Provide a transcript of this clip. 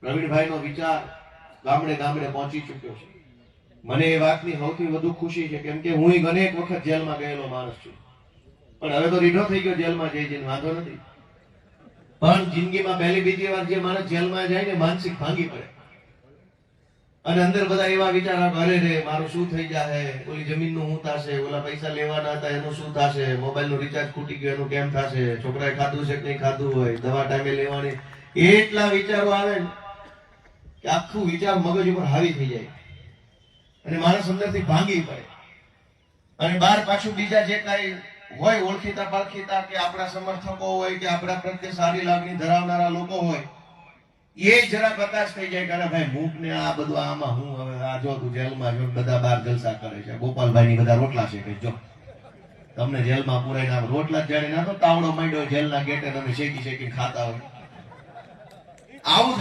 પ્રવીણભાઈનો વિચાર ગામડે ગામડે પહોંચી ચુક્યો છે. મને એ વાતની સૌથી વધુ ખુશી છે, કેમ કે હું અનેક વખત જેલમાં ગયેલો માણસ છું, પણ હવે તો રીઢો થઈ ગયો જેલમાં જઈને, વાંધો નથી. પણ જિંદગીમાં પહેલી બીજી વાર જે માણસ જેલમાં જાય ને માનસિક ભાંગી પડે, અને અંદર બધા એવા વિચાર કરે રે મારું શું થઈ જાય, ઓલી જમીનનું શું થશે, ઓલા પૈસા લેવાના હતા એનું શું થશે, મોબાઈલનું રિચાર્જ ખૂટી ગયું એનું કેમ થશે, છોકરાએ ખાધું છે કે નહીં ખાધું હોય, દવા ટાઈમે લેવાની, એટલા વિચારો આવે ને કે આખું વિચાર મગજ ઉપર હાવી થઈ જાય અને માણસ અંદરથી ભાંગી પડે. અને બાર પાછું બીજા જે કાંઈ હોય ઓળખીતા પારખીતા કે આપણા સમર્થકો હોય કે આપણા પ્રત્યે સારી લાગણી ધરાવનારા લોકો હોય, એ જરા કદાચ થઈ જાય કે ભાઈ મૂક ને આ બધું આમાં હું હવે આ જો તું જેલમાં જો બધા બાર જલસા કરે છે, ગોપાલભાઈ ની બધા રોટલા છે કે જો તમને જેલમાં પુરાઈ ના રોટલા જાણે ના તો તાવડો માંડ્યો જેલના ગેટે તમે શેકી શેકી ખાતા હોય, આવું